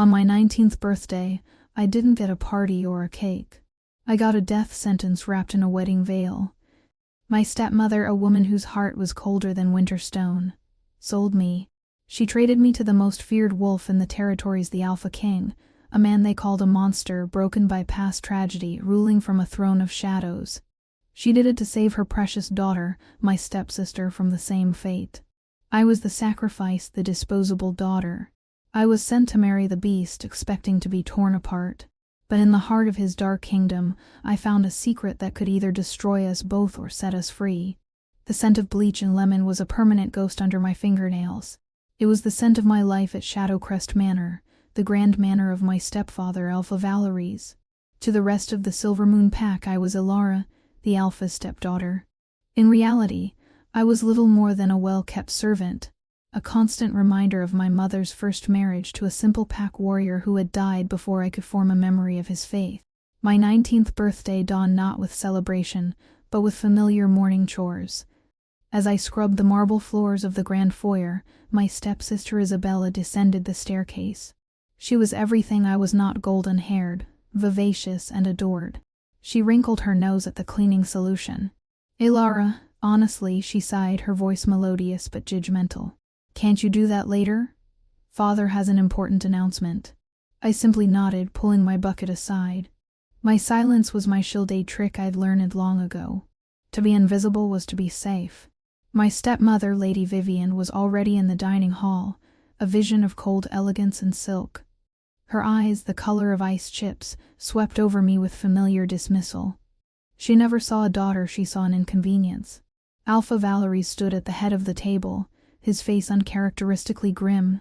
On my 19th birthday, I didn't get a party or a cake. I got a death sentence wrapped in a wedding veil. My stepmother, a woman whose heart was colder than winter stone, sold me. She traded me to the most feared wolf in the territories, the Alpha King, a man they called a monster, broken by past tragedy, ruling from a throne of shadows. She did it to save her precious daughter, my stepsister, from the same fate. I was the sacrifice, the disposable daughter. I was sent to marry the beast, expecting to be torn apart. But in the heart of his dark kingdom, I found a secret that could either destroy us both or set us free. The scent of bleach and lemon was a permanent ghost under my fingernails. It was the scent of my life at Shadowcrest Manor, the grand manor of my stepfather, Alpha Valerie's. To the rest of the Silvermoon pack, I was Ilara, the Alpha's stepdaughter. In reality, I was little more than a well-kept servant, a constant reminder of my mother's first marriage to a simple pack warrior who had died before I could form a memory of his faith. My 19th birthday dawned not with celebration, but with familiar morning chores. As I scrubbed the marble floors of the grand foyer, my stepsister Isabella descended the staircase. She was everything I was not: golden-haired, vivacious, and adored. She wrinkled her nose at the cleaning solution. "Ilara, honestly," she sighed, her voice melodious but judgmental. "Can't you do that later? Father has an important announcement." I simply nodded, pulling my bucket aside. My silence was my shield trick I'd learned long ago. To be invisible was to be safe. My stepmother, Lady Vivian, was already in the dining hall, a vision of cold elegance and silk. Her eyes, the color of ice chips, swept over me with familiar dismissal. She never saw a daughter, she saw an inconvenience. Alpha Valerie stood at the head of the table, his face uncharacteristically grim.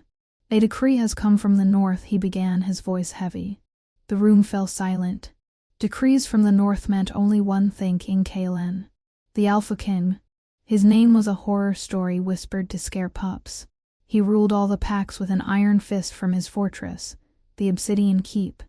"A decree has come from the north," he began, his voice heavy. The room fell silent. Decrees from the north meant only one thing: King Kalen. The Alpha King. His name was a horror story whispered to scare pups. He ruled all the packs with an iron fist from his fortress, the Obsidian Keep.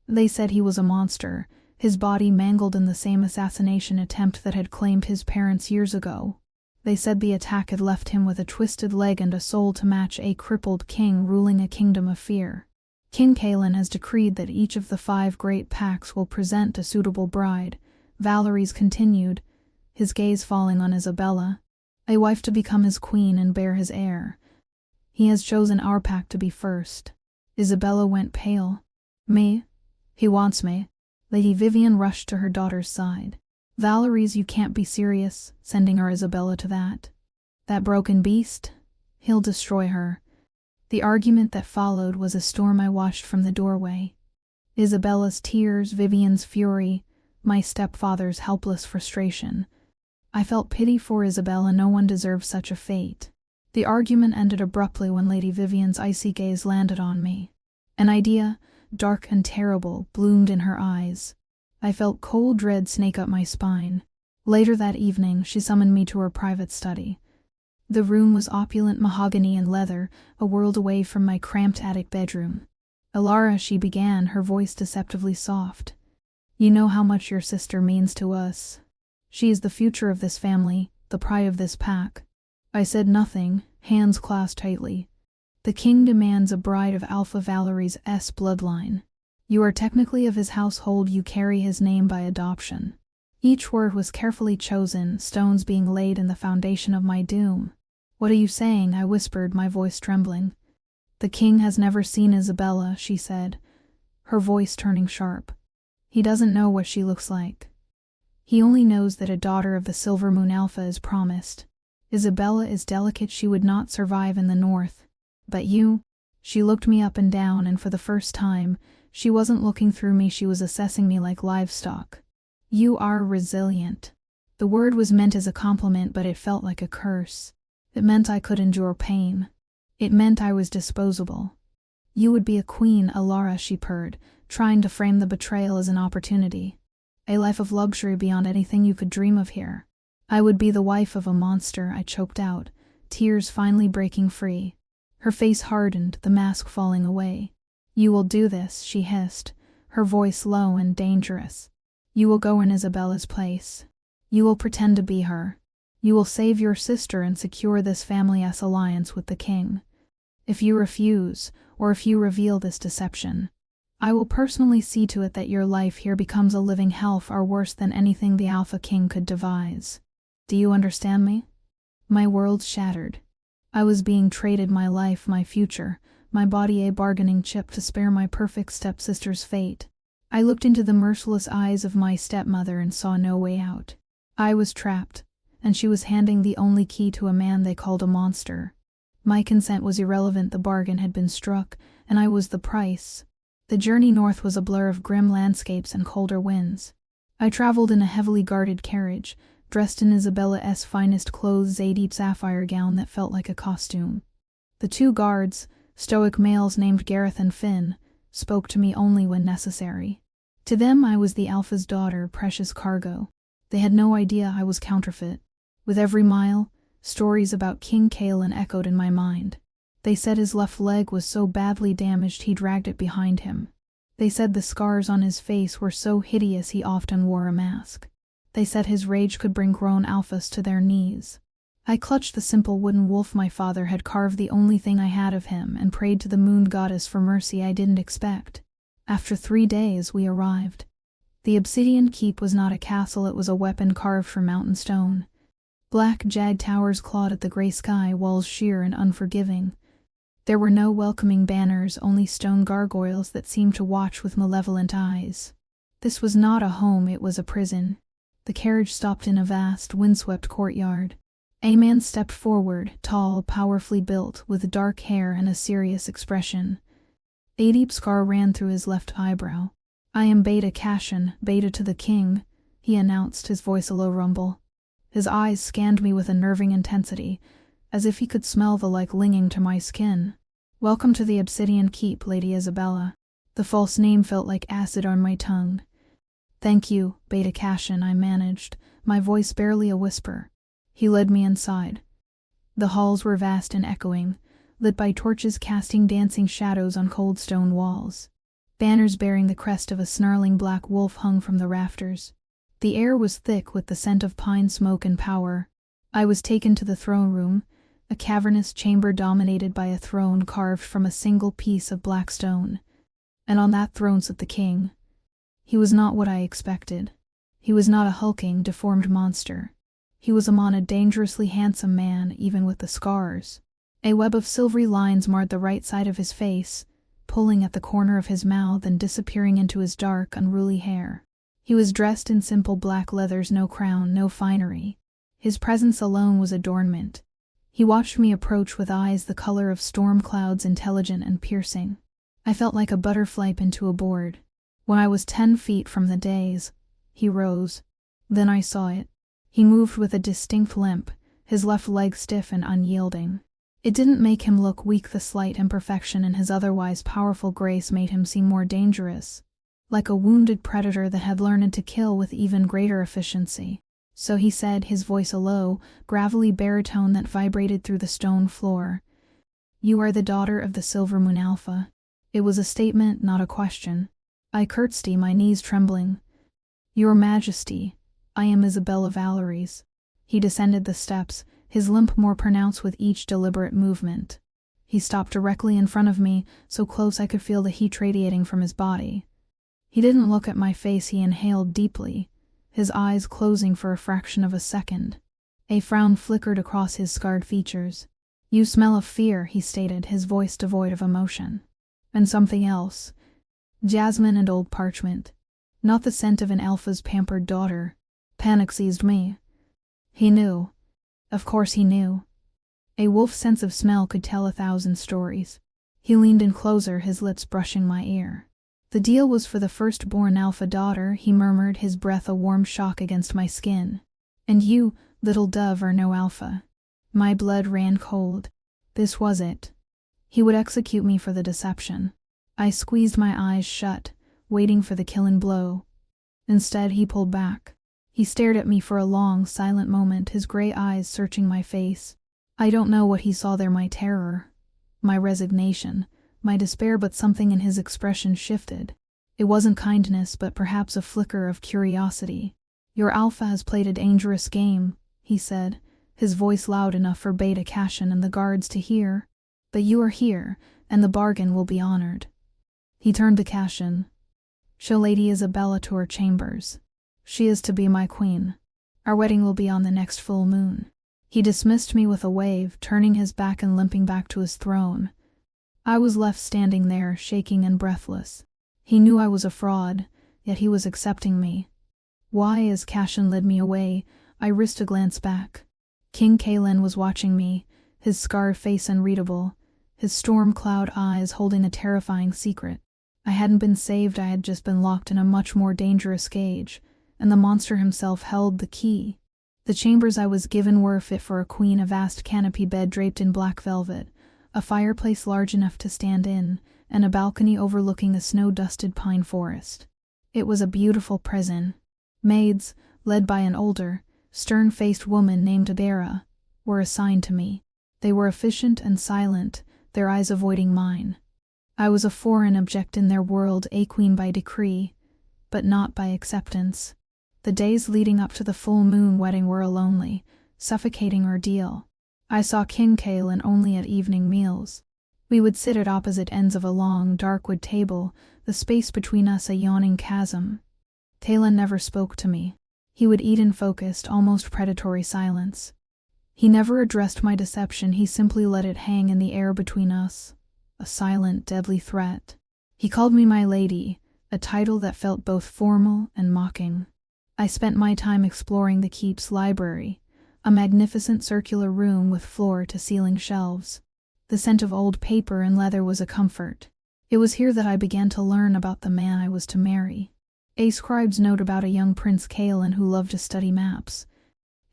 They said he was a monster, his body mangled in the same assassination attempt that had claimed his parents years ago. They said the attack had left him with a twisted leg and a soul to match a crippled king ruling a kingdom of fear. King Kalen has decreed that each of the 5 great packs will present a suitable bride, Valerie's continued, his gaze falling on Isabella, a wife to become his queen and bear his heir. He has chosen our pack to be first. Isabella went pale. "Me? He wants me." Lady Vivian rushed to her daughter's side. "Valerie's, you can't be serious, sending our Isabella to that broken beast? He'll destroy her." The argument that followed was a storm I watched from the doorway. Isabella's tears, Vivian's fury, my stepfather's helpless frustration. I felt pity for Isabella. No one deserved such a fate. The argument ended abruptly when Lady Vivian's icy gaze landed on me. An idea, dark and terrible, bloomed in her eyes. I felt cold dread snake up my spine. Later that evening, she summoned me to her private study. The room was opulent mahogany and leather, a world away from my cramped attic bedroom. "Ilara," she began, her voice deceptively soft. "You know how much your sister means to us. She is the future of this family, the pride of this pack." I said nothing, hands clasped tightly. "The king demands a bride of Alpha Valerie's bloodline. You are technically of his household, you carry his name by adoption." Each word was carefully chosen, stones being laid in the foundation of my doom. "What are you saying?" I whispered, my voice trembling. "The king has never seen Isabella," she said, her voice turning sharp. "He doesn't know what she looks like. He only knows that a daughter of the Silvermoon Alpha is promised. Isabella is delicate, she would not survive in the north. But you—" She looked me up and down, and for the first time, she wasn't looking through me, she was assessing me like livestock. "You are resilient." The word was meant as a compliment, but it felt like a curse. It meant I could endure pain. It meant I was disposable. "You would be a queen, Ilara," she purred, trying to frame the betrayal as an opportunity. "A life of luxury beyond anything you could dream of here." "I would be the wife of a monster," I choked out, tears finally breaking free. Her face hardened, the mask falling away. "You will do this," she hissed, her voice low and dangerous. "You will go in Isabella's place. You will pretend to be her. You will save your sister and secure this family's alliance with the king." If you refuse, or if you reveal this deception, I will personally see to it that your life here becomes a living hell far worse than anything the Alpha King could devise. Do you understand me? My world shattered. I was being traded my life, my future, my body a bargaining chip to spare my perfect stepsister's fate. I looked into the merciless eyes of my stepmother and saw no way out. I was trapped, and she was handing the only key to a man they called a monster. My consent was irrelevant, the bargain had been struck, and I was the price. The journey north was a blur of grim landscapes and colder winds. I traveled in a heavily guarded carriage, dressed in Isabella's finest clothes, a deep sapphire gown that felt like a costume. The two guards, stoic males named Gareth and Finn, spoke to me only when necessary. To them I was the Alpha's daughter, precious cargo. They had no idea I was counterfeit. With every mile, stories about King Kaelin echoed in my mind. They said his left leg was so badly damaged he dragged it behind him. They said the scars on his face were so hideous he often wore a mask. They said his rage could bring grown alphas to their knees. I clutched the simple wooden wolf my father had carved, the only thing I had of him, and prayed to the moon goddess for mercy I didn't expect. After 3 days we arrived. The obsidian keep was not a castle, it was a weapon carved from mountain stone. Black jagged towers clawed at the gray sky, walls sheer and unforgiving. There were no welcoming banners, only stone gargoyles that seemed to watch with malevolent eyes. This was not a home, it was a prison. The carriage stopped in a vast, windswept courtyard. A man stepped forward, tall, powerfully built, with dark hair and a serious expression. A deep scar ran through his left eyebrow. "I am Beta Cashin, Beta to the King," he announced, his voice a low rumble. His eyes scanned me with unnerving intensity, as if he could smell the like clinging to my skin. "Welcome to the Obsidian Keep, Lady Isabella." The false name felt like acid on my tongue. "Thank you, Beta Cashin," I managed, my voice barely a whisper. He led me inside. The halls were vast and echoing, lit by torches casting dancing shadows on cold stone walls. Banners bearing the crest of a snarling black wolf hung from the rafters. The air was thick with the scent of pine smoke and power. I was taken to the throne room, a cavernous chamber dominated by a throne carved from a single piece of black stone. And on that throne sat the king. He was not what I expected. He was not a hulking, deformed monster. He was a dangerously handsome man, even with the scars. A web of silvery lines marred the right side of his face, pulling at the corner of his mouth and disappearing into his dark, unruly hair. He was dressed in simple black leathers, no crown, no finery. His presence alone was adornment. He watched me approach with eyes the color of storm clouds, intelligent and piercing. I felt like a butterfly pinned to a board. When I was 10 feet from the dais, he rose. Then I saw it. He moved with a distinct limp, his left leg stiff and unyielding. It didn't make him look weak, the slight imperfection in his otherwise powerful grace made him seem more dangerous, like a wounded predator that had learned to kill with even greater efficiency. So he said, his voice a low, gravelly baritone that vibrated through the stone floor, "You are the daughter of the Silver Moon Alpha." It was a statement, not a question. I curtsied, my knees trembling. "Your Majesty, I am Isabella Valeries." He descended the steps, his limp more pronounced with each deliberate movement. He stopped directly in front of me, so close I could feel the heat radiating from his body. He didn't look at my face, he inhaled deeply, his eyes closing for a fraction of a second. A frown flickered across his scarred features. "You smell of fear," he stated, his voice devoid of emotion. "And something else. Jasmine and old parchment. Not the scent of an alpha's pampered daughter." Panic seized me. He knew. Of course he knew. A wolf's sense of smell could tell 1,000 stories. He leaned in closer, his lips brushing my ear. "The deal was for the firstborn alpha daughter," he murmured, his breath a warm shock against my skin. "And you, little dove, are no alpha." My blood ran cold. This was it. He would execute me for the deception. I squeezed my eyes shut, waiting for the killing blow. Instead, he pulled back. He stared at me for a long, silent moment, his gray eyes searching my face. I don't know what he saw there, my terror, my resignation, my despair, but something in his expression shifted. It wasn't kindness, but perhaps a flicker of curiosity. "Your alpha has played a dangerous game," he said, his voice loud enough for Beta Cashin and the guards to hear. But you are here, and the bargain will be honored." He turned to Cashin. "Show Lady Isabella to her chambers. She is to be my queen. Our wedding will be on the next full moon." He dismissed me with a wave, turning his back and limping back to his throne. I was left standing there, shaking and breathless. He knew I was a fraud, yet he was accepting me. Why, as Cashin led me away, I risked a glance back. King Kalen was watching me, his scarred face unreadable, his storm cloud eyes holding a terrifying secret. I hadn't been saved, I had just been locked in a much more dangerous cage, and the monster himself held the key. The chambers I was given were fit for a queen, a vast canopy bed draped in black velvet, a fireplace large enough to stand in, and a balcony overlooking the snow-dusted pine forest. It was a beautiful prison. Maids, led by an older, stern-faced woman named Adara, were assigned to me. They were efficient and silent, their eyes avoiding mine. I was a foreign object in their world, a queen by decree, but not by acceptance. The days leading up to the full moon wedding were a lonely, suffocating ordeal. I saw King Kalen only at evening meals. We would sit at opposite ends of a long, dark wood table, the space between us a yawning chasm. Kalen never spoke to me. He would eat in focused, almost predatory silence. He never addressed my deception, he simply let it hang in the air between us, a silent, deadly threat. He called me my lady, a title that felt both formal and mocking. I spent my time exploring the keep's library, a magnificent circular room with floor-to-ceiling shelves. The scent of old paper and leather was a comfort. It was here that I began to learn about the man I was to marry. A scribe's note about a young Prince Kalen who loved to study maps.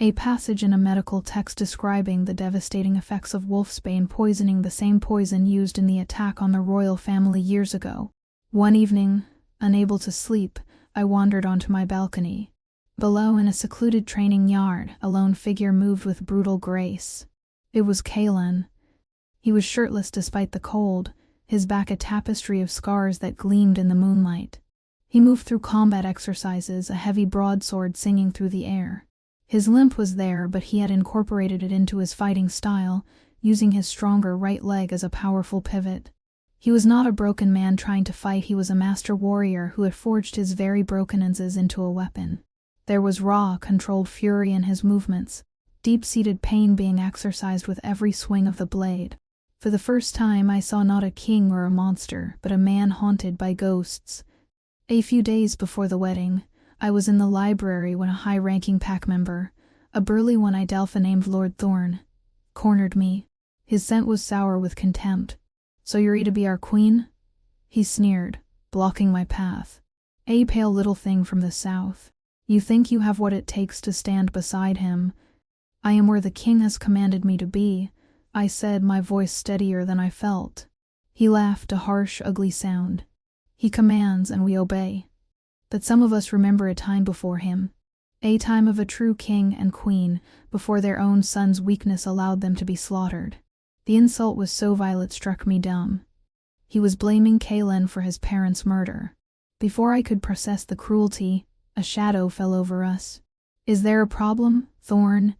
A passage in a medical text describing the devastating effects of wolfsbane poisoning, the same poison used in the attack on the royal family years ago. One evening, unable to sleep, I wandered onto my balcony. Below, in a secluded training yard, a lone figure moved with brutal grace. It was Kalen. He was shirtless despite the cold, his back a tapestry of scars that gleamed in the moonlight. He moved through combat exercises, a heavy broadsword singing through the air. His limp was there, but he had incorporated it into his fighting style, using his stronger right leg as a powerful pivot. He was not a broken man trying to fight, he was a master warrior who had forged his very brokenness into a weapon. There was raw, controlled fury in his movements, deep-seated pain being exercised with every swing of the blade. For the first time I saw not a king or a monster, but a man haunted by ghosts. A few days before the wedding, I was in the library when a high-ranking pack member, a burly one-eyed alpha named Lord Thorn, cornered me. His scent was sour with contempt. "So you're to be our queen?" he sneered, blocking my path. A pale little thing from the south. "You think you have what it takes to stand beside him?" "I am where the king has commanded me to be," I said, my voice steadier than I felt. He laughed, a harsh, ugly sound. "He commands and we obey. But some of us remember a time before him. A time of a true king and queen, before their own son's weakness allowed them to be slaughtered." The insult was so vile it struck me dumb. He was blaming Kalen for his parents' murder. Before I could process the cruelty, a shadow fell over us. "Is there a problem, Thorn?"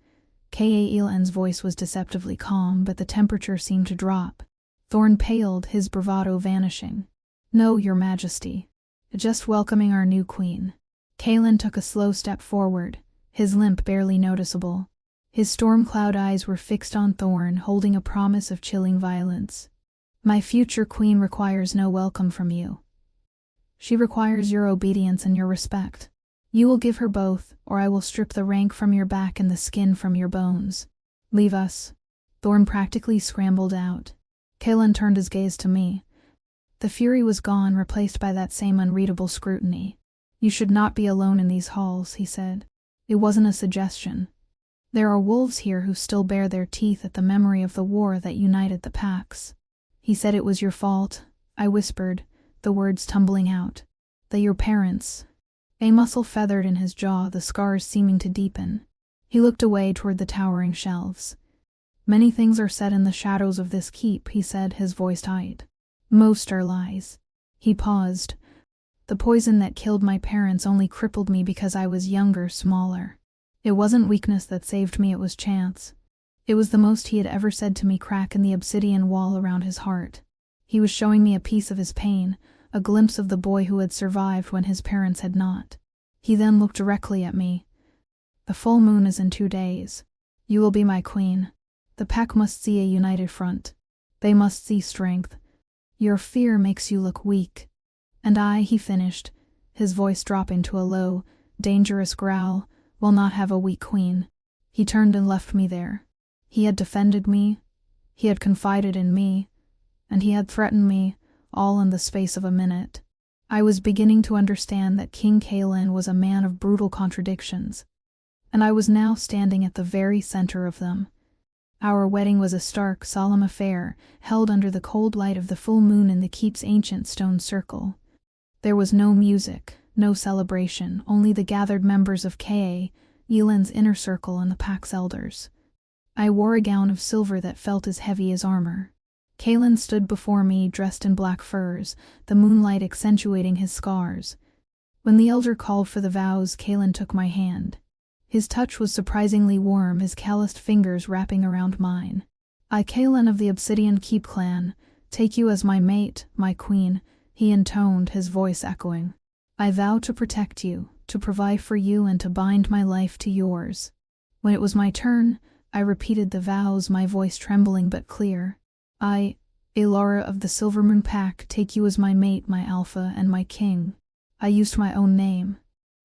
Kaelan's voice was deceptively calm, but the temperature seemed to drop. Thorn paled, his bravado vanishing. "No, your majesty. Just welcoming our new queen." Kalen took a slow step forward, his limp barely noticeable. His storm-cloud eyes were fixed on Thorn, holding a promise of chilling violence. "My future queen requires no welcome from you. She requires your obedience and your respect. You will give her both, or I will strip the rank from your back and the skin from your bones. Leave us." Thorn practically scrambled out. Kalen turned his gaze to me. The fury was gone, replaced by that same unreadable scrutiny. "You should not be alone in these halls," he said. It wasn't a suggestion. "There are wolves here who still bare their teeth at the memory of the war that united the packs." "He said it was your fault," I whispered, the words tumbling out. "That your parents—" A muscle feathered in his jaw, the scars seeming to deepen. He looked away toward the towering shelves. "Many things are said in the shadows of this keep," he said, his voice tight. "Most are lies." He paused. "The poison that killed my parents only crippled me because I was younger, smaller. It wasn't weakness that saved me, it was chance. It was the most he had ever said to me, crack in the obsidian wall around his heart. He was showing me a piece of his pain, a glimpse of the boy who had survived when his parents had not. He then looked directly at me. The full moon is in 2 days. You will be my queen. The pack must see a united front. They must see strength. Your fear makes you look weak. And I, he finished, his voice dropping to a low, dangerous growl, will not have a weak queen. He turned and left me there. He had defended me, he had confided in me, and he had threatened me, all in the space of a minute. I was beginning to understand that King Kaelin was a man of brutal contradictions, and I was now standing at the very center of them. Our wedding was a stark, solemn affair, held under the cold light of the full moon in the keep's ancient stone circle. There was no music, no celebration, only the gathered members of Elin's inner circle and the pack's elders. I wore a gown of silver that felt as heavy as armor. Kaelin stood before me, dressed in black furs, the moonlight accentuating his scars. When the elder called for the vows, Kaelin took my hand. His touch was surprisingly warm, his calloused fingers wrapping around mine. I, Kaelin of the Obsidian Keep clan, take you as my mate, my queen, he intoned, his voice echoing. I vow to protect you, to provide for you, and to bind my life to yours. When it was my turn, I repeated the vows, my voice trembling but clear. I, Alara of the Silvermoon Pack, take you as my mate, my alpha, and my king. I used my own name.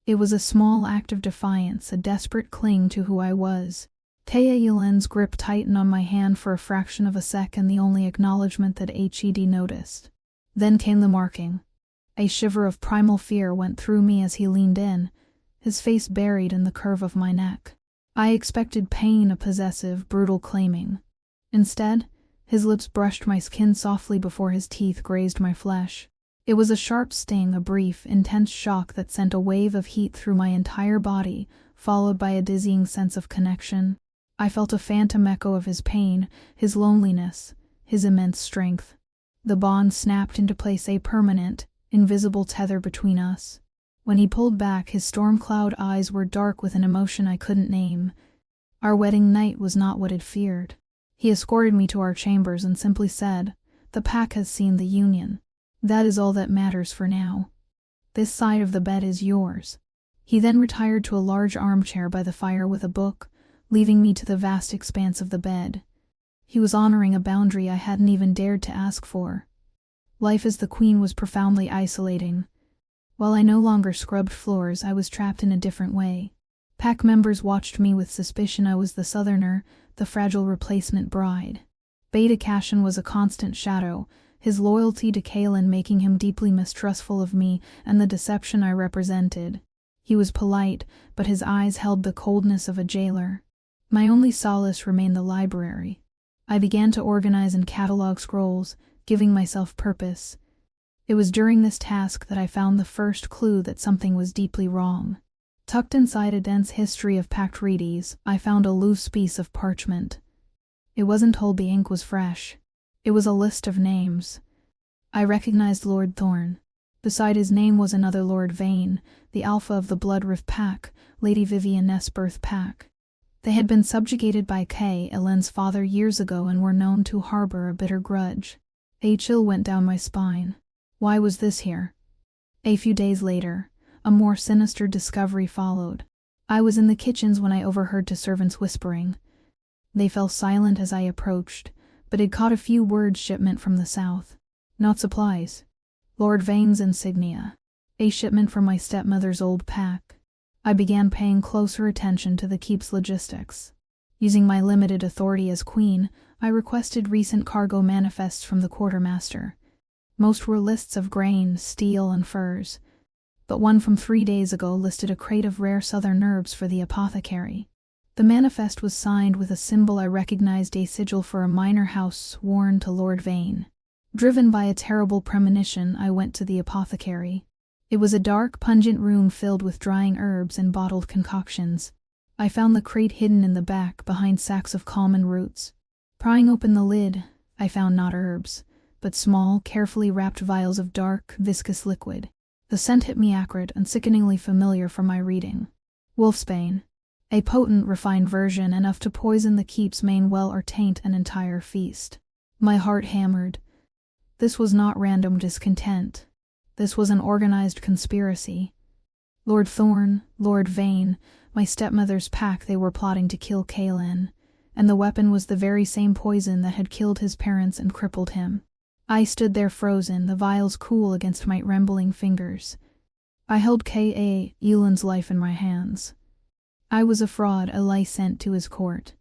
It was a small act of defiance, a desperate cling to who I was. Elin's grip tightened on my hand for a fraction of a second, the only acknowledgement that Hed noticed. Then came the marking. A shiver of primal fear went through me as he leaned in, his face buried in the curve of my neck. I expected pain, a possessive, brutal claiming. Instead, his lips brushed my skin softly before his teeth grazed my flesh. It was a sharp sting, a brief, intense shock that sent a wave of heat through my entire body, followed by a dizzying sense of connection. I felt a phantom echo of his pain, his loneliness, his immense strength. The bond snapped into place, a permanent, invisible tether between us. When he pulled back, his storm-cloud eyes were dark with an emotion I couldn't name. Our wedding night was not what I'd feared. He escorted me to our chambers and simply said, "The pack has seen the union. That is all that matters for now. This side of the bed is yours." He then retired to a large armchair by the fire with a book, leaving me to the vast expanse of the bed. He was honoring a boundary I hadn't even dared to ask for. Life as the queen was profoundly isolating. While I no longer scrubbed floors, I was trapped in a different way. Pack members watched me with suspicion. I was the southerner, the fragile replacement bride. Beta Cashin was a constant shadow, his loyalty to Kaelin making him deeply mistrustful of me and the deception I represented. He was polite, but his eyes held the coldness of a jailer. My only solace remained the library. I began to organize and catalog scrolls, giving myself purpose. It was during this task that I found the first clue that something was deeply wrong. Tucked inside a dense history of packed treaties, I found a loose piece of parchment. It wasn't told the ink was fresh. It was a list of names. I recognized Lord Thorn. Beside his name was another Lord Vane, the alpha of the Bloodrift Pack, Lady Vivian Nesbirth Pack. They had been subjugated by Elin's father years ago and were known to harbor a bitter grudge. A chill went down my spine. Why was this here? A few days later, a more sinister discovery followed. I was in the kitchens when I overheard two servants whispering. They fell silent as I approached, but had caught a few words: shipment from the south. Not supplies. Lord Vane's insignia. A shipment from my stepmother's old pack. I began paying closer attention to the keep's logistics. Using my limited authority as queen, I requested recent cargo manifests from the quartermaster. Most were lists of grain, steel, and furs, but one from 3 days ago listed a crate of rare southern herbs for the apothecary. The manifest was signed with a symbol I recognized, a sigil for a minor house sworn to Lord Vane. Driven by a terrible premonition, I went to the apothecary. It was a dark, pungent room filled with drying herbs and bottled concoctions. I found the crate hidden in the back, behind sacks of common roots. Prying open the lid, I found not herbs, but small, carefully wrapped vials of dark, viscous liquid. The scent hit me acrid and sickeningly familiar from my reading. Wolfsbane. A potent, refined version, enough to poison the keep's main well or taint an entire feast. My heart hammered. This was not random discontent. This was an organized conspiracy. Lord Thorn, Lord Vane, my stepmother's pack, they were plotting to kill Kaelin, and the weapon was the very same poison that had killed his parents and crippled him. I stood there frozen, the vials cool against my trembling fingers. I held Kaelin's life in my hands. I was a fraud, a lie sent to his court.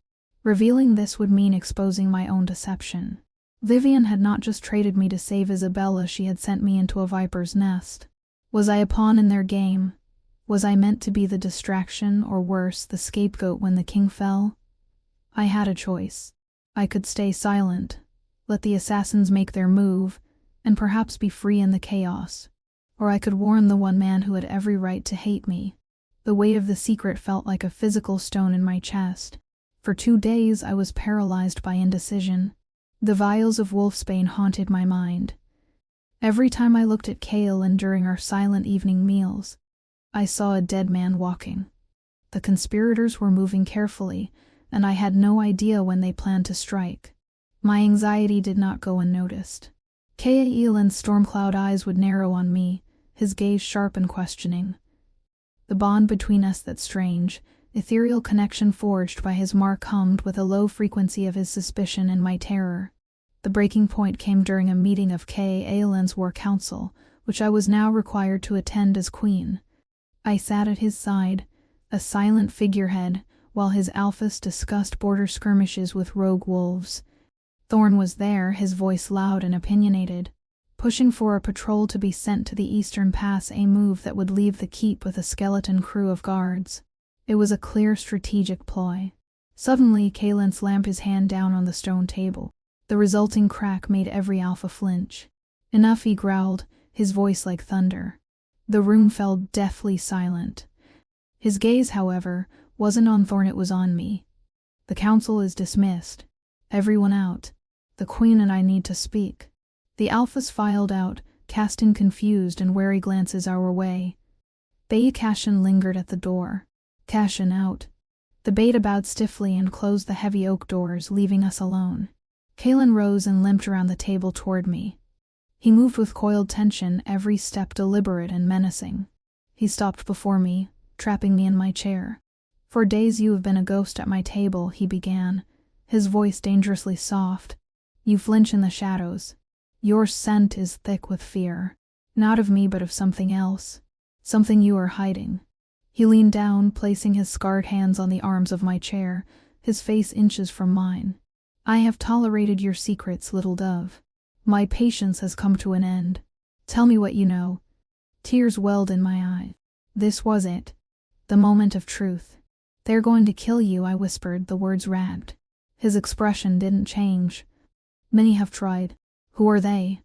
Revealing this would mean exposing my own deception. Vivian had not just traded me to save Isabella, she had sent me into a viper's nest. Was I a pawn in their game? Was I meant to be the distraction, or worse, the scapegoat when the king fell? I had a choice. I could stay silent, let the assassins make their move, and perhaps be free in the chaos. Or I could warn the one man who had every right to hate me. The weight of the secret felt like a physical stone in my chest. For 2 days I was paralyzed by indecision. The vials of wolfsbane haunted my mind. Every time I looked at Kaelin during our silent evening meals, I saw a dead man walking. The conspirators were moving carefully, and I had no idea when they planned to strike. My anxiety did not go unnoticed. Kaelin's storm-cloud eyes would narrow on me, his gaze sharp and questioning. The bond between us, that strange, ethereal connection forged by his mark, hummed with a low frequency of his suspicion and my terror. The breaking point came during a meeting of Kaelin's war council, which I was now required to attend as queen. I sat at his side, a silent figurehead, while his alphas discussed border skirmishes with rogue wolves. Thorn was there, his voice loud and opinionated, pushing for a patrol to be sent to the Eastern Pass, a move that would leave the keep with a skeleton crew of guards. It was a clear strategic ploy. Suddenly, Kaelin slammed his hand down on the stone table. The resulting crack made every alpha flinch. Enough, he growled, his voice like thunder. The room fell deathly silent. His gaze, however, wasn't on Thorn, it was on me. The council is dismissed. Everyone out. The queen and I need to speak. The alphas filed out, casting confused and wary glances our way. Cashin lingered at the door. Cashin out. The beta bowed stiffly and closed the heavy oak doors, leaving us alone. Kaelin rose and limped around the table toward me. He moved with coiled tension, every step deliberate and menacing. He stopped before me, trapping me in my chair. For days you have been a ghost at my table, he began, his voice dangerously soft. You flinch in the shadows. Your scent is thick with fear. Not of me, but of something else. Something you are hiding. He leaned down, placing his scarred hands on the arms of my chair, his face inches from mine. I have tolerated your secrets, little dove. My patience has come to an end. Tell me what you know. Tears welled in my eyes. This was it. The moment of truth. They're going to kill you, I whispered, the words ragged. His expression didn't change. Many have tried. Who are they?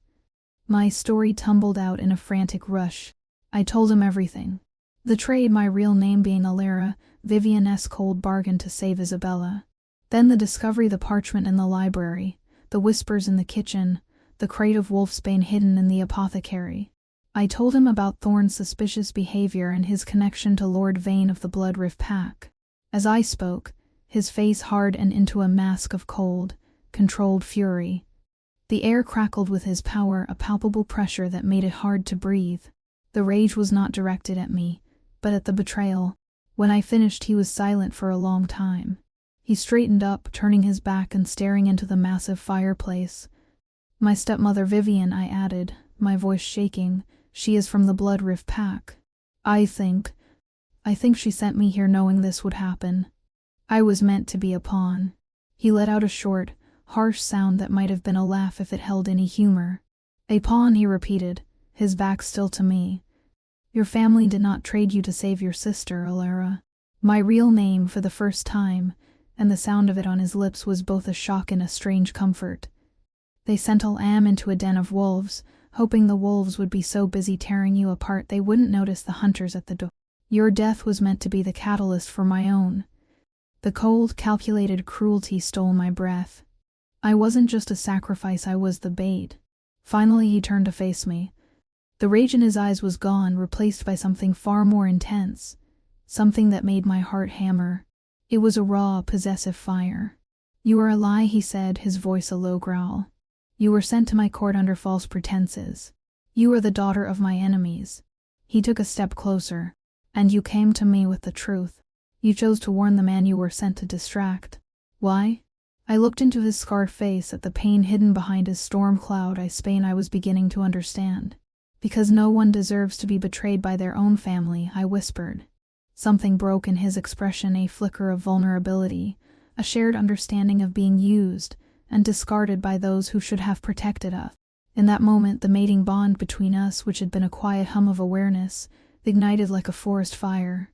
My story tumbled out in a frantic rush. I told him everything. The trade, my real name being Alara, Vivian's cold bargain to save Isabella. Then the discovery, the parchment in the library, the whispers in the kitchen, the crate of wolfsbane hidden in the apothecary. I told him about Thorn's suspicious behavior and his connection to Lord Vane of the Bloodrift Pack. As I spoke, his face hardened into a mask of cold, controlled fury. The air crackled with his power, a palpable pressure that made it hard to breathe. The rage was not directed at me, but at the betrayal. When I finished, he was silent for a long time. He straightened up, turning his back and staring into the massive fireplace. My stepmother Vivian, I added, my voice shaking. She is from the Bloodrift Pack. I think she sent me here knowing this would happen. I was meant to be a pawn. He let out a short, harsh sound that might have been a laugh if it held any humor. A pawn, he repeated, his back still to me. Your family did not trade you to save your sister, Alara. My real name for the first time, and the sound of it on his lips was both a shock and a strange comfort. They sent Am into a den of wolves, hoping the wolves would be so busy tearing you apart they wouldn't notice the hunters at the door. Your death was meant to be the catalyst for my own. The cold, calculated cruelty stole my breath. I wasn't just a sacrifice, I was the bait. Finally he turned to face me. The rage in his eyes was gone, replaced by something far more intense. Something that made my heart hammer. It was a raw, possessive fire. "You are a lie," he said, his voice a low growl. "You were sent to my court under false pretenses. You are the daughter of my enemies." He took a step closer. "And you came to me with the truth. You chose to warn the man you were sent to distract. Why?" I looked into his scarred face at the pain hidden behind his storm cloud. I was beginning to understand. "Because no one deserves to be betrayed by their own family," I whispered. Something broke in his expression, a flicker of vulnerability, a shared understanding of being used and discarded by those who should have protected us. In that moment, the mating bond between us, which had been a quiet hum of awareness, ignited like a forest fire.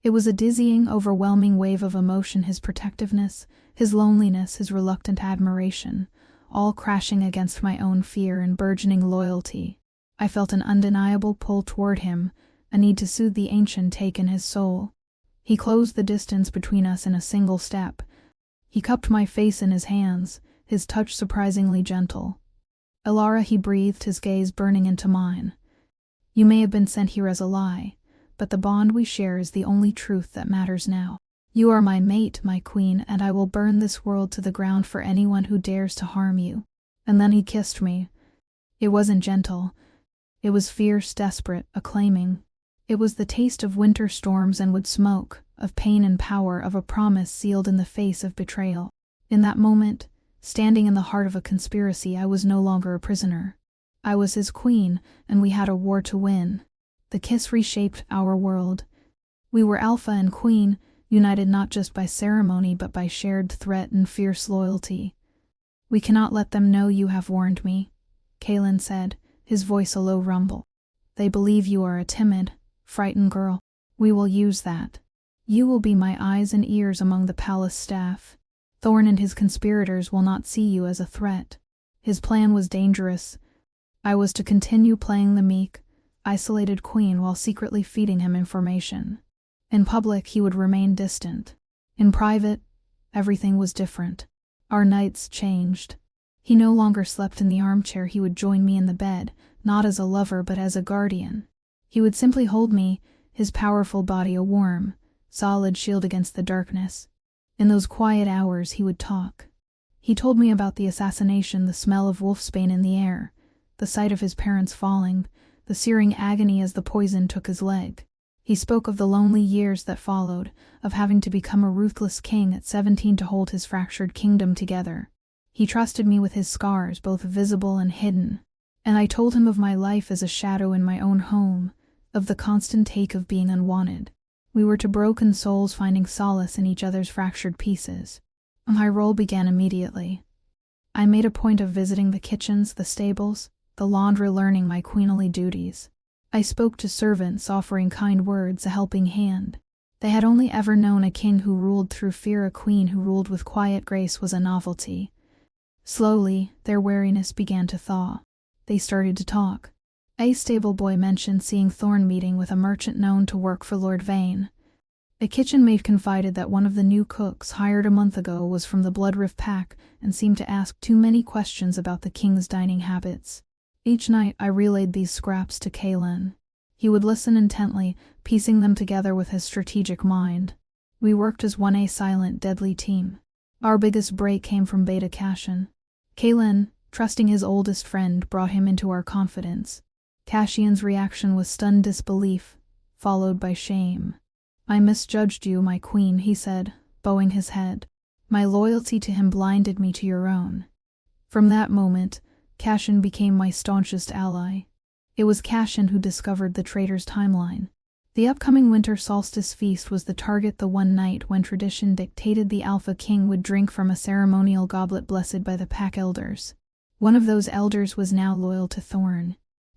It was a dizzying, overwhelming wave of emotion, his protectiveness, his loneliness, his reluctant admiration, all crashing against my own fear and burgeoning loyalty. I felt an undeniable pull toward him, a need to soothe the ancient ache in his soul. He closed the distance between us in a single step. He cupped my face in his hands, his touch surprisingly gentle. "Alara," he breathed, his gaze burning into mine. "You may have been sent here as a lie, but the bond we share is the only truth that matters now. You are my mate, my queen, and I will burn this world to the ground for anyone who dares to harm you." And then he kissed me. It wasn't gentle. It was fierce, desperate, acclaiming. It was the taste of winter storms and wood smoke, of pain and power, of a promise sealed in the face of betrayal. In that moment, standing in the heart of a conspiracy, I was no longer a prisoner. I was his queen, and we had a war to win. The kiss reshaped our world. We were alpha and queen, united not just by ceremony but by shared threat and fierce loyalty. "We cannot let them know you have warned me," Kaelin said, his voice a low rumble. "They believe you are a timid, frightened girl. We will use that. You will be my eyes and ears among the palace staff. Thorn and his conspirators will not see you as a threat." His plan was dangerous. I was to continue playing the meek, isolated queen while secretly feeding him information. In public, he would remain distant. In private, everything was different. Our nights changed. He no longer slept in the armchair. He would join me in the bed, not as a lover but as a guardian. He would simply hold me, his powerful body a warm, solid shield against the darkness. In those quiet hours, he would talk. He told me about the assassination, the smell of wolfsbane in the air, the sight of his parents falling, the searing agony as the poison took his leg. He spoke of the lonely years that followed, of having to become a ruthless king at 17 to hold his fractured kingdom together. He trusted me with his scars, both visible and hidden. And I told him of my life as a shadow in my own home, of the constant ache of being unwanted. We were two broken souls finding solace in each other's fractured pieces. My role began immediately. I made a point of visiting the kitchens, the stables, the laundry, learning my queenly duties. I spoke to servants, offering kind words, a helping hand. They had only ever known a king who ruled through fear. A queen who ruled with quiet grace was a novelty. Slowly, their wariness began to thaw. They started to talk. A stable boy mentioned seeing Thorn meeting with a merchant known to work for Lord Vane. A kitchen maid confided that one of the new cooks hired a month ago was from the Bloodrift pack and seemed to ask too many questions about the king's dining habits. Each night I relayed these scraps to Kaelin. He would listen intently, piecing them together with his strategic mind. We worked as one, a silent, deadly team. Our biggest break came from Beta Cashin. Kaelin, trusting his oldest friend, brought him into our confidence. Cashian's reaction was stunned disbelief, followed by shame. "I misjudged you, my queen," he said, bowing his head. "My loyalty to him blinded me to your own." From that moment, Cashin became my staunchest ally. It was Cashin who discovered the traitor's timeline. The upcoming winter solstice feast was the target, the one night when tradition dictated the Alpha King would drink from a ceremonial goblet blessed by the pack elders. One of those elders was now loyal to Thorn.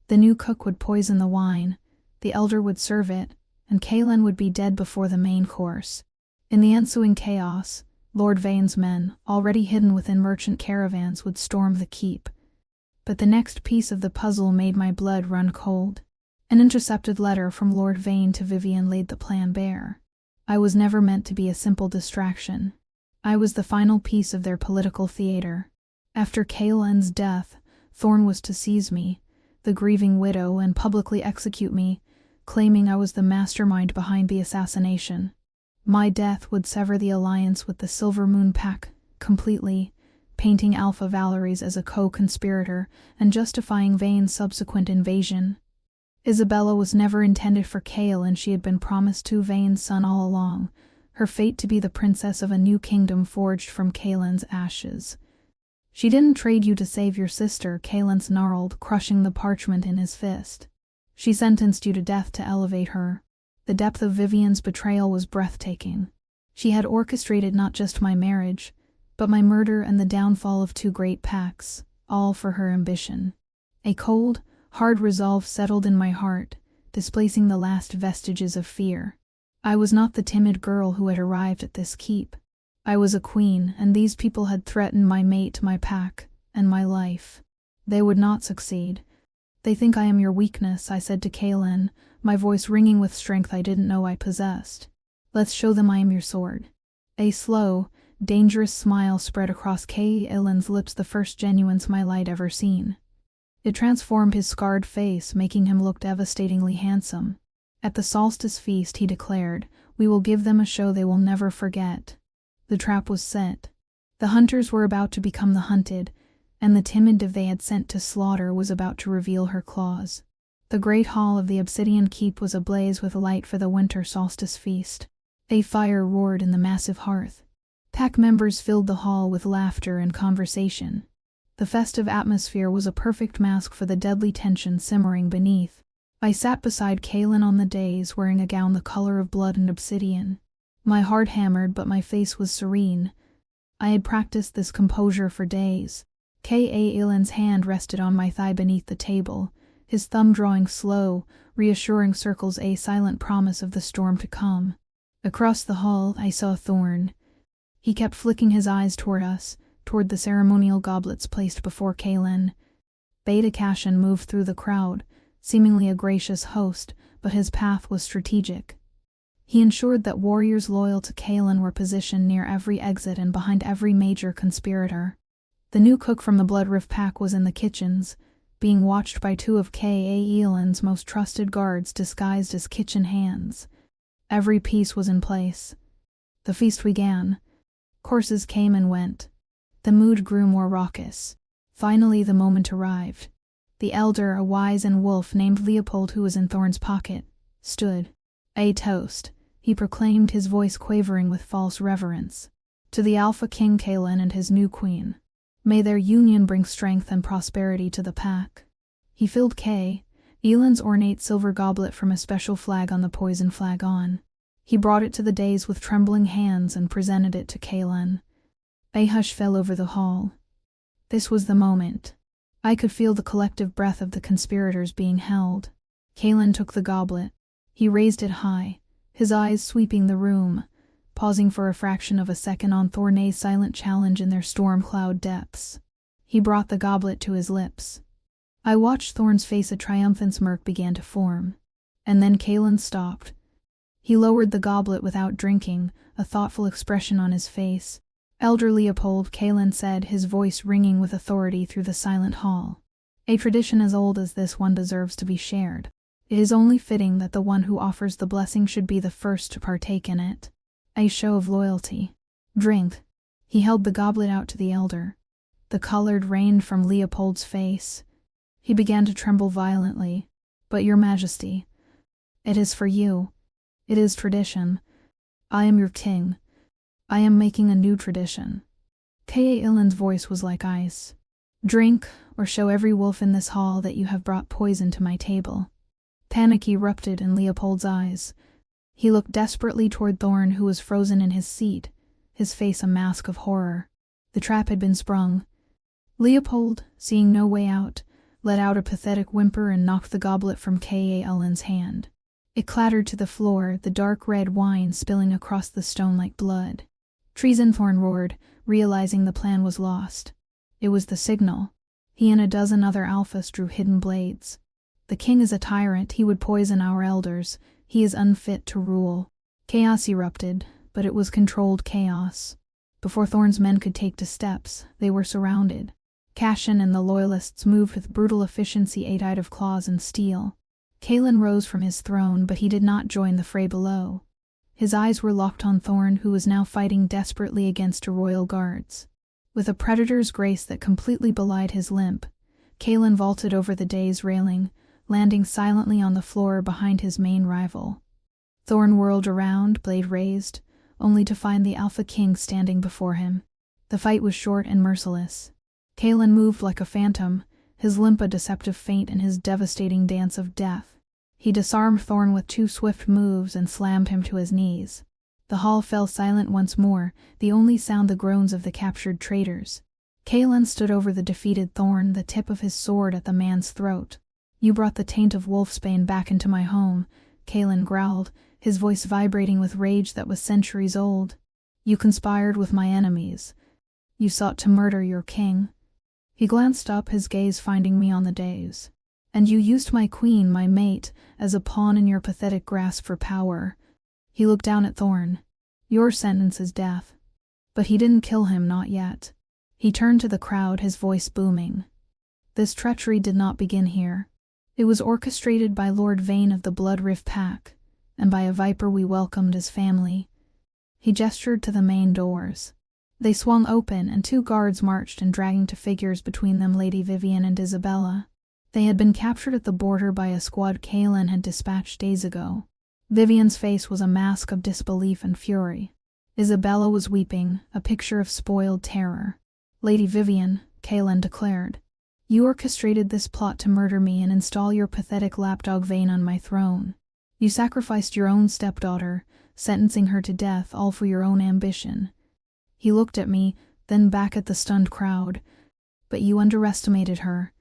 The new cook would poison the wine, the elder would serve it, and Kaelin would be dead before the main course. In the ensuing chaos, Lord Vane's men, already hidden within merchant caravans, would storm the keep. But the next piece of the puzzle made my blood run cold. An intercepted letter from Lord Vane to Vivian laid the plan bare. I was never meant to be a simple distraction. I was the final piece of their political theater. After Kaelin's death, Thorn was to seize me, the grieving widow, and publicly execute me, claiming I was the mastermind behind the assassination. My death would sever the alliance with the Silver Moon Pack completely, painting Alpha Valeries as a co-conspirator and justifying Vane's subsequent invasion. Isabella was never intended for Kale, and she had been promised to Vane's son all along, her fate to be the princess of a new kingdom forged from Kaelin's ashes. She didn't trade you to save your sister, Kaelin snarled, crushing the parchment in his fist. She sentenced you to death to elevate her. The depth of Vivian's betrayal was breathtaking. She had orchestrated not just my marriage, but my murder and the downfall of two great packs, all for her ambition. A cold, hard resolve settled in my heart, displacing the last vestiges of fear. I was not the timid girl who had arrived at this keep. I was a queen, and these people had threatened my mate, my pack, and my life. They would not succeed. They think I am your weakness, I said to Kaelin, my voice ringing with strength I didn't know I possessed. Let's show them I am your sword. A slow, dangerous smile spread across Kaelin's lips, the first genuine smile I'd ever seen. It transformed his scarred face, making him look devastatingly handsome. At the solstice feast, he declared, we will give them a show they will never forget. The trap was set. The hunters were about to become the hunted, and the timid div they had sent to slaughter was about to reveal her claws. The great hall of the Obsidian Keep was ablaze with light for the winter solstice feast. A fire roared in the massive hearth. Pack members filled the hall with laughter and conversation. The festive atmosphere was a perfect mask for the deadly tension simmering beneath. I sat beside Kaelin on the dais, wearing a gown the color of blood and obsidian. My heart hammered, but my face was serene. I had practiced this composure for days. Kaelin's hand rested on my thigh beneath the table, his thumb drawing slow, reassuring circles, a silent promise of the storm to come. Across the hall, I saw Thorn. He kept flicking his eyes toward us, toward the ceremonial goblets placed before Kaelin. Beta Cashin moved through the crowd, seemingly a gracious host, but his path was strategic. He ensured that warriors loyal to Kaelin were positioned near every exit and behind every major conspirator. The new cook from the Bloodrift Pack was in the kitchens, being watched by two of Kaelin's most trusted guards disguised as kitchen hands. Every piece was in place. The feast began. Courses came and went. The mood grew more raucous. Finally the moment arrived. The elder, a wizened wolf named Leopold, who was in Thorn's pocket, stood. A toast, he proclaimed, his voice quavering with false reverence. To the Alpha King Kaelin and his new queen. May their union bring strength and prosperity to the pack. He filled Kaelin's ornate silver goblet from a special flag on the poison flagon. He brought it to the dais with trembling hands and presented it to Kaelin. A hush fell over the hall. This was the moment. I could feel the collective breath of the conspirators being held. Kaelin took the goblet. He raised it high, his eyes sweeping the room, pausing for a fraction of a second on Thorn's silent challenge in their storm cloud depths. He brought the goblet to his lips. I watched Thorn's face, a triumphant smirk began to form. And then Kaelin stopped. He lowered the goblet without drinking, a thoughtful expression on his face. Elder Leopold, Kaelin said, his voice ringing with authority through the silent hall. A tradition as old as this one deserves to be shared. It is only fitting that the one who offers the blessing should be the first to partake in it. A show of loyalty. Drink. He held the goblet out to the elder. The color rained from Leopold's face. He began to tremble violently. But your majesty, it is for you. It is tradition. I am your king. I am making a new tradition. Kaelin's voice was like ice. Drink, or show every wolf in this hall that you have brought poison to my table. Panic erupted in Leopold's eyes. He looked desperately toward Thorn, who was frozen in his seat, his face a mask of horror. The trap had been sprung. Leopold, seeing no way out, let out a pathetic whimper and knocked the goblet from Kaelin's hand. It clattered to the floor, the dark red wine spilling across the stone like blood. Treason, Thorn roared, realizing the plan was lost. It was the signal. He and a dozen other alphas drew hidden blades. The king is a tyrant, he would poison our elders, he is unfit to rule. Chaos erupted, but it was controlled chaos. Before Thorn's men could take to steps, they were surrounded. Cashin and the loyalists moved with brutal efficiency, 8 eyed of claws and steel. Kaelin rose from his throne, but he did not join the fray below. His eyes were locked on Thorn, who was now fighting desperately against 2 royal guards. With a predator's grace that completely belied his limp, Kalen vaulted over the dais railing, landing silently on the floor behind his main rival. Thorn whirled around, blade raised, only to find the Alpha King standing before him. The fight was short and merciless. Kalen moved like a phantom, his limp a deceptive feint in his devastating dance of death. He disarmed Thorn with 2 swift moves and slammed him to his knees. The hall fell silent once more, the only sound the groans of the captured traitors. Kalen stood over the defeated Thorn, the tip of his sword at the man's throat. "You brought the taint of wolfsbane back into my home," Kalen growled, his voice vibrating with rage that was centuries old. "You conspired with my enemies. You sought to murder your king." He glanced up, his gaze finding me on the dais. "And you used my queen, my mate, as a pawn in your pathetic grasp for power." He looked down at Thorn. "Your sentence is death." But he didn't kill him, not yet. He turned to the crowd, his voice booming. "This treachery did not begin here. It was orchestrated by Lord Vane of the Bloodrift Pack, and by a viper we welcomed as family." He gestured to the main doors. They swung open, and 2 guards marched in, dragging to figures between them Lady Vivian and Isabella. They had been captured at the border by a squad Kalen had dispatched days ago. Vivian's face was a mask of disbelief and fury. Isabella was weeping, a picture of spoiled terror. "Lady Vivian," Kalen declared, "you orchestrated this plot to murder me and install your pathetic lapdog Vane on my throne. You sacrificed your own stepdaughter, sentencing her to death, all for your own ambition." He looked at me, then back at the stunned crowd. "But you underestimated her.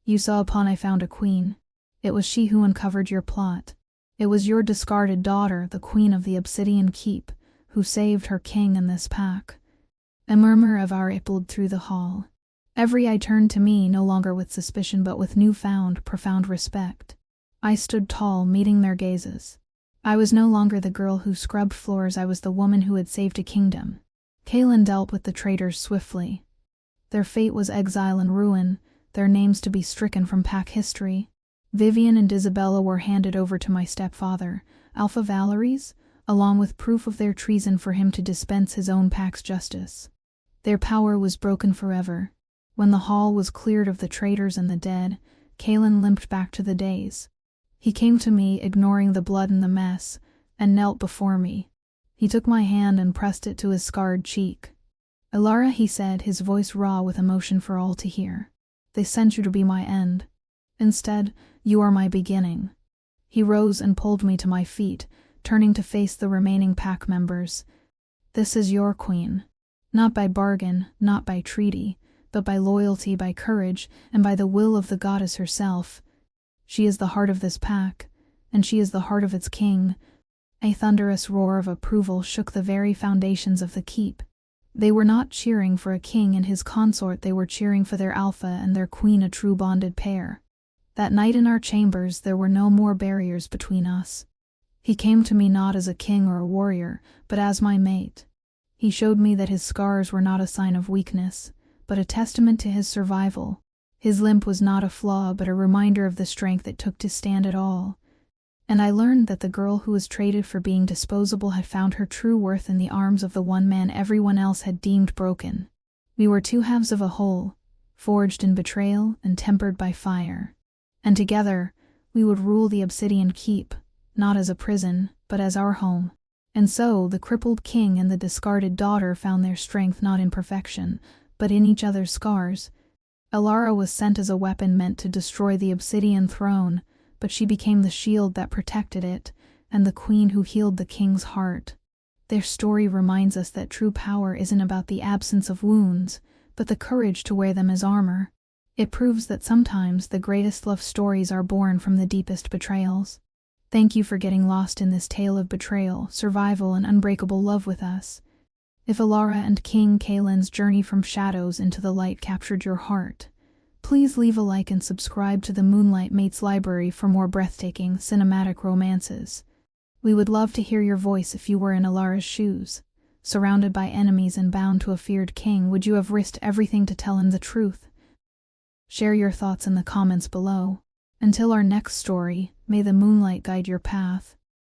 You saw upon I found a queen. It was she who uncovered your plot. It was your discarded daughter, the queen of the Obsidian Keep, who saved her king and this pack." A murmur of "our" rippled through the hall. Every eye turned to me, no longer with suspicion but with newfound, profound respect. I stood tall, meeting their gazes. I was no longer the girl who scrubbed floors, I was the woman who had saved a kingdom. Kalen dealt with the traitors swiftly. Their fate was exile and ruin, their names to be stricken from pack history. Vivian and Isabella were handed over to my stepfather, Alpha Valeries, along with proof of their treason for him to dispense his own pack's justice. Their power was broken forever. When the hall was cleared of the traitors and the dead, Kalen limped back to the dais. He came to me, ignoring the blood and the mess, and knelt before me. He took my hand and pressed it to his scarred cheek. "Alara," he said, his voice raw with emotion for all to hear, "they sent you to be my end. Instead, you are my beginning." He rose and pulled me to my feet, turning to face the remaining pack members. "This is your queen. Not by bargain, not by treaty, but by loyalty, by courage, and by the will of the goddess herself. She is the heart of this pack, and she is the heart of its king." A thunderous roar of approval shook the very foundations of the keep. They were not cheering for a king and his consort, they were cheering for their alpha and their queen, a true bonded pair. That night in our chambers there were no more barriers between us. He came to me not as a king or a warrior, but as my mate. He showed me that his scars were not a sign of weakness, but a testament to his survival. His limp was not a flaw, but a reminder of the strength it took to stand at all. And I learned that the girl who was traded for being disposable had found her true worth in the arms of the one man everyone else had deemed broken. We were 2 halves of a whole, forged in betrayal and tempered by fire. And together, we would rule the Obsidian Keep, not as a prison, but as our home. And so, the crippled king and the discarded daughter found their strength not in perfection, but in each other's scars. Alara was sent as a weapon meant to destroy the Obsidian throne, but she became the shield that protected it, and the queen who healed the king's heart. Their story reminds us that true power isn't about the absence of wounds, but the courage to wear them as armor. It proves that sometimes the greatest love stories are born from the deepest betrayals. Thank you for getting lost in this tale of betrayal, survival, and unbreakable love with us. If Alara and King Kalen's journey from shadows into the light captured your heart, please leave a like and subscribe to the Moonlight Mates Library for more breathtaking, cinematic romances. We would love to hear your voice if you were in Alara's shoes. Surrounded by enemies and bound to a feared king, would you have risked everything to tell him the truth? Share your thoughts in the comments below. Until our next story, may the moonlight guide your path.